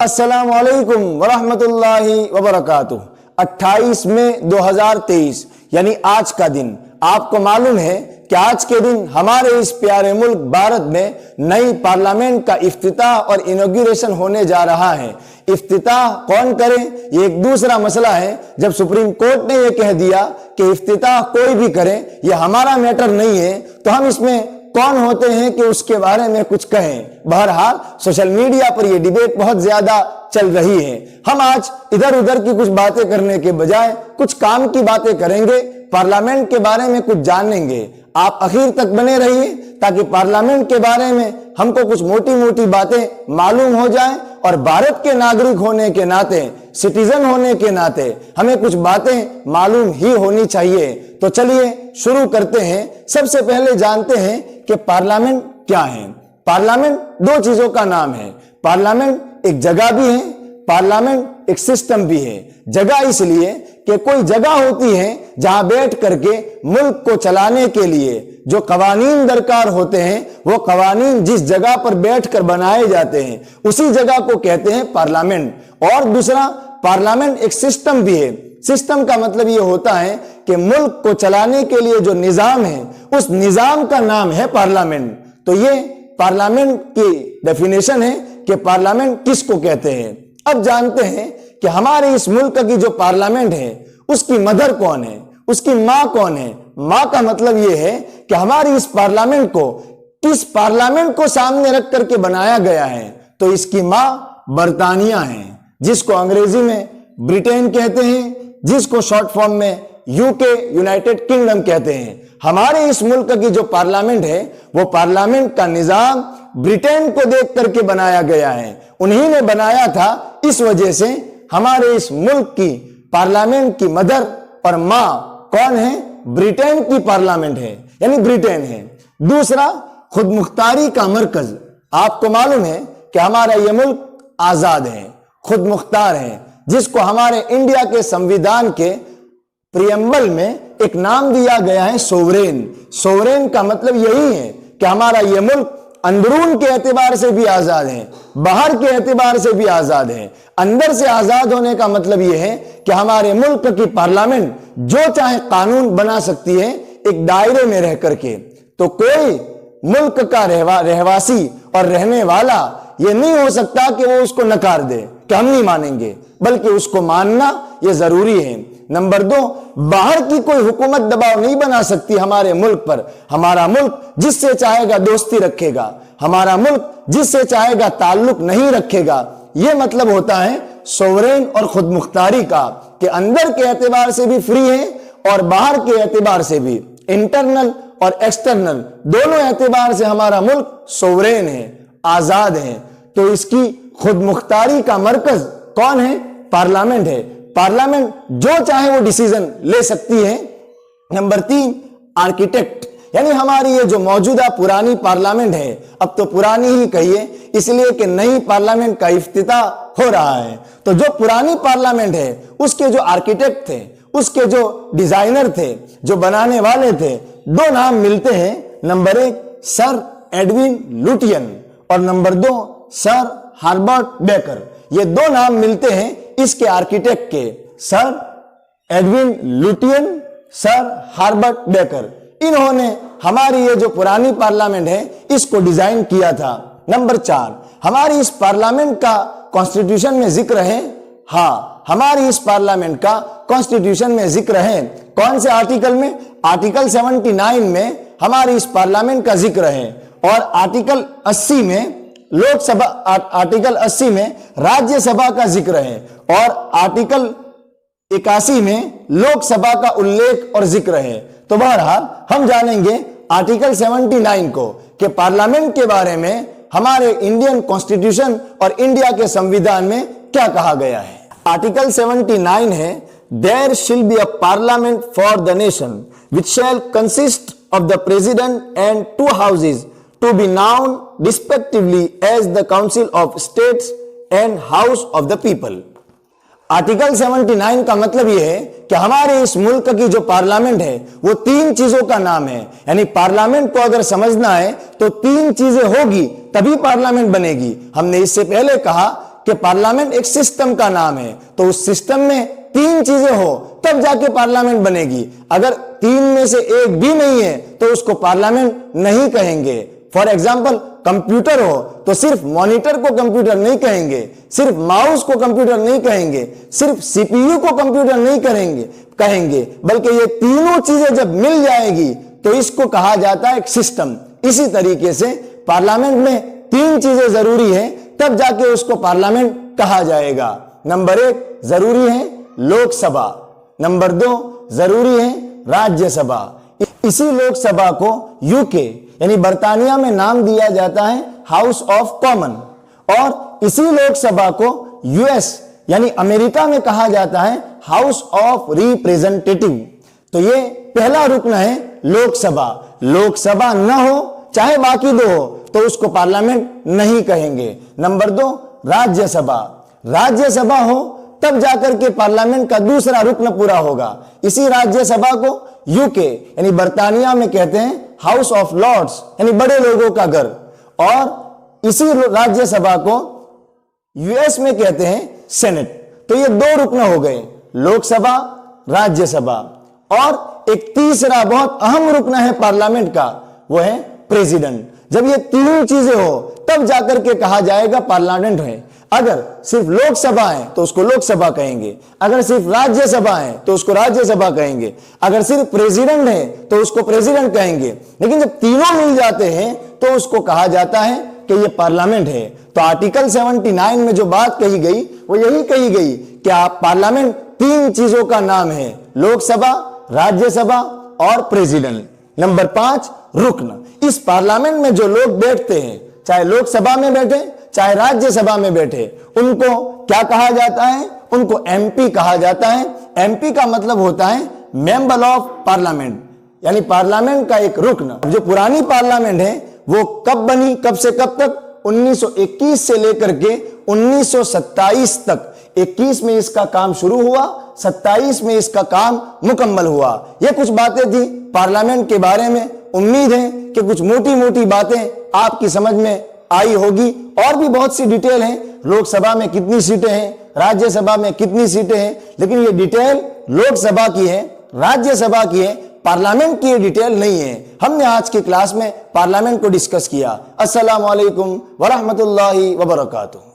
अस्सलामुअलैकुम वरहमतुल्लाहि वबरकातुह। 28 मई 2023 यानी आज का दिन। आपको मालूम है कि आज के दिन हमारे इस प्यारे मुल्क भारत में नई पार्लियामेंट का इफ्तिताह और इनॉग्रेशन होने जा रहा है। इफ्तिताह कौन करे ये एक दूसरा मसला है। जब सुप्रीम कोर्ट ने ये कह दिया कि इफ्तिताह कोई भी करे, ये हमारा मैटर नहीं है, तो हम इसमें कौन होते हैं कि उसके बारे में कुछ कहें। बहरहाल सोशल मीडिया पर यह डिबेट बहुत ज्यादा चल रही है। हम आज इधर उधर की कुछ बातें करने के बजाय कुछ काम की बातें करेंगे, पार्लियामेंट के बारे में कुछ जानेंगे। आप आखिर तक बने रहिए ताकि पार्लियामेंट के बारे में हमको कुछ मोटी मोटी बातें मालूम हो जाए और भारत के नागरिक होने के नाते, सिटीजन होने के नाते हमें कुछ बातें मालूम ही होनी चाहिए। तो चलिए शुरू करते हैं। सबसे पहले जानते हैं कि पार्लियामेंट क्या है। पार्लियामेंट दो चीजों का नाम है। पार्लियामेंट एक जगह भी है, पार्लियामेंट एक सिस्टम भी है। जगह इसलिए कि कोई जगह होती है जहां बैठ करके मुल्क को चलाने के लिए जो कवानीन दरकार होते हैं, वो कवानीन जिस जगह पर बैठकर बनाए जाते हैं उसी जगह को कहते हैं पार्लियामेंट। और दूसरा, पार्लियामेंट एक सिस्टम भी है। सिस्टम का मतलब ये होता है कि मुल्क को चलाने के लिए जो निजाम है उस निजाम का नाम है पार्लियामेंट। तो ये पार्लियामेंट की डेफिनेशन है कि पार्लियामेंट किसको कहते हैं। अब जानते हैं कि हमारे इस मुल्क की जो पार्लियामेंट है उसकी मदर कौन है, उसकी मां कौन है। मां का मतलब यह है कि हमारी इस पार्लियामेंट को किस पार्लियामेंट को सामने रख करके बनाया गया है। तो इसकी मां बरतानिया है, जिसको अंग्रेजी में ब्रिटेन कहते हैं, जिसको शॉर्ट फॉर्म में यूके यूनाइटेड किंगडम कहते हैं। हमारे इस मुल्क की जो पार्लियामेंट है वो पार्लियामेंट का निजाम ब्रिटेन को देख करके बनाया गया है। उन्हीं ने बनाया था, इस वजह से हमारे इस मुल्क की पार्लियामेंट की मदर और मां कौन है, ब्रिटेन की पार्लियामेंट है, यानी ब्रिटेन है। दूसरा, खुद मुख्तारी का मरकज। आपको मालूम है कि हमारा यह मुल्क आजाद है, खुद मुख्तार है, जिसको हमारे इंडिया के संविधान के प्रियम्बल में एक नाम दिया गया है सोवरेन। सोवरेन का मतलब यही है कि हमारा यह मुल्क अंदरून के एतबार से भी आजाद है, बाहर के एतबार से भी आजाद है। अंदर से आजाद होने का मतलब यह है कि हमारे मुल्क की पार्लियामेंट जो चाहे कानून बना सकती है एक दायरे में रह करके। तो कोई मुल्क का रहवासी और रहने वाला ये नहीं हो सकता कि वो उसको नकार दे कि हम नहीं मानेंगे, बल्कि उसको मानना ये जरूरी है। नंबर 2, बाहर की कोई हुकूमत दबाव नहीं बना सकती हमारे मुल्क पर। हमारा मुल्क जिससे चाहेगा दोस्ती रखेगा, हमारा मुल्क जिससे चाहेगा ताल्लुक नहीं रखेगा। यह मतलब होता है सोवरेन और खुद मुख्तारी का, कि अंदर के एतबार से भी फ्री है और बाहर के एतबार से भी, इंटरनल और एक्सटर्नल दोनों एतबार से हमारा मुल्क सोवरेन है, आजाद है। तो इसकी खुद मुख्तारी का मरकज कौन है, पार्लियामेंट है। पार्लियामेंट जो चाहे वो डिसीजन ले सकती है। नंबर 3, आर्किटेक्ट, यानी हमारी ये जो मौजूदा पुरानी पार्लियामेंट है, अब तो पुरानी ही कहिए इसलिए कि नई पार्लियामेंट का इफ्तिताह हो रहा है। तो जो पुरानी पार्लियामेंट है उसके जो आर्किटेक्ट थे, उसके जो डिजाइनर थे, जो बनाने वाले थे, दो नाम मिलते हैं। नंबर 1 सर एडविन लुटियन और नंबर 2 सर हार्बर्ट बेकर। ये दो नाम मिलते हैं इसके आर्किटेक्ट के, sir Edwin Lutyens, sir Herbert Baker. इन्होंने हमारी ये जो पुरानी पार्लियामेंट है इसको डिजाइन किया था। नंबर 4, हमारी इस पार्लियामेंट का कॉन्स्टिट्यूशन में जिक्र है। हाँ, हमारी इस पार्लियामेंट का कॉन्स्टिट्यूशन में जिक्र है। कौन से आर्टिकल में? आर्टिकल 79 में हमारी इस पार्लियामेंट का जिक्र है और आर्टिकल 80 में लोकसभा, आर्टिकल 80 में राज्यसभा का जिक्र है और आर्टिकल 81 में लोकसभा का उल्लेख और जिक्र है। तो बहरहाल हम जानेंगे आर्टिकल 79 को कि पार्लियामेंट के बारे में हमारे इंडियन कॉन्स्टिट्यूशन और इंडिया के संविधान में क्या कहा गया है। आर्टिकल 79 है, देयर शिल be a parliament for the nation which shell consist of the president and 2 houses to be known respectively as the Council of States and House of the People। Article 79 का मतलब यह है कि हमारे इस मुल्क की जो पार्लियामेंट है वो 3 चीजों का नाम है। यानी पार्लियामेंट को अगर समझना है तो 3 चीजें होगी तभी पार्लियामेंट बनेगी। हमने इससे पहले कहा कि पार्लियामेंट एक सिस्टम का नाम है, तो उस सिस्टम में 3 चीजें हो तब जाके पार्लियामेंट बनेगी। अगर 3 में से एक भी नहीं है तो उसको पार्लियामेंट नहीं कहेंगे। फॉर एग्जाम्पल, कंप्यूटर हो तो सिर्फ मॉनिटर को कंप्यूटर नहीं कहेंगे, सिर्फ माउस को कंप्यूटर नहीं कहेंगे, सिर्फ सीपीयू को कंप्यूटर नहीं कहेंगे, बल्कि ये तीनों चीजें जब मिल जाएगी तो इसको कहा जाता है एक सिस्टम। इसी तरीके से पार्लियामेंट में 3 चीजें जरूरी है तब जाके उसको पार्लियामेंट कहा जाएगा। नंबर 1 जरूरी है लोकसभा, नंबर 2 जरूरी है राज्यसभा। इसी लोकसभा को यूके यानी बर्तानिया में नाम दिया जाता है हाउस ऑफ कॉमन, और इसी लोकसभा को यूएस यानी अमेरिका में कहा जाता है हाउस ऑफ रिप्रेजेंटेटिव। तो ये पहला रुकन है लोकसभा। लोकसभा न हो चाहे बाकी 2 हो तो उसको पार्लियामेंट नहीं कहेंगे। नंबर 2 राज्यसभा। राज्यसभा हो तब जाकर के पार्लियामेंट का दूसरा रुकन पूरा होगा। इसी राज्यसभा को यूके यानी बर्तानिया में कहते हैं हाउस ऑफ लॉर्ड्स यानी बड़े लोगों का घर, और इसी राज्यसभा को यूएस में कहते हैं सेनेट। तो ये 2 रुकन हो गए, लोकसभा, राज्यसभा। और एक तीसरा बहुत अहम रुकन है पार्लियामेंट का, वो है प्रेसिडेंट। जब ये 3 चीजें हो तब जाकर के कहा जाएगा पार्लियामेंट है। अगर सिर्फ लोकसभा है तो उसको लोकसभा कहेंगे, अगर सिर्फ राज्यसभा है तो उसको राज्यसभा कहेंगे, अगर सिर्फ प्रेसिडेंट है तो उसको प्रेसिडेंट कहेंगे। लेकिन जब तीनों मिल जाते हैं तो उसको कहा जाता है कि ये पार्लियामेंट है। तो आर्टिकल 79 में जो बात कही गई वो यही कही गई कि आप पार्लियामेंट 3 चीजों का नाम है, लोकसभा, राज्यसभा और प्रेसिडेंट। नंबर 5 रुकन। इस पार्लियामेंट में जो लोग बैठते हैं, चाहे लोकसभा में बैठे चाहे राज्यसभा में बैठे, उनको क्या कहा जाता है? उनको एमपी कहा जाता है। एमपी का मतलब होता है मेंबर ऑफ पार्लियामेंट, यानी पार्लियामेंट का एक रुकन। जो पुरानी पार्लियामेंट है वो कब बनी, कब से कब तक? 1921 से लेकर के 1927 तक। 21 में इसका काम शुरू हुआ, 27 में इसका काम मुकम्मल हुआ। ये कुछ बातें थी पार्लियामेंट के बारे में। उम्मीद है कि कुछ मोटी मोटी बातें आपकी समझ में आई होगी। और भी बहुत सी डिटेल है, लोकसभा में कितनी सीटें हैं, राज्यसभा में कितनी सीटें हैं, लेकिन ये डिटेल लोकसभा की है, राज्यसभा की है, पार्लियामेंट की ये डिटेल नहीं है। हमने आज की क्लास में पार्लियामेंट को डिस्कस किया। अस्सलामु अलैकुम वरहमतुल्लाहि वबरकातुहू।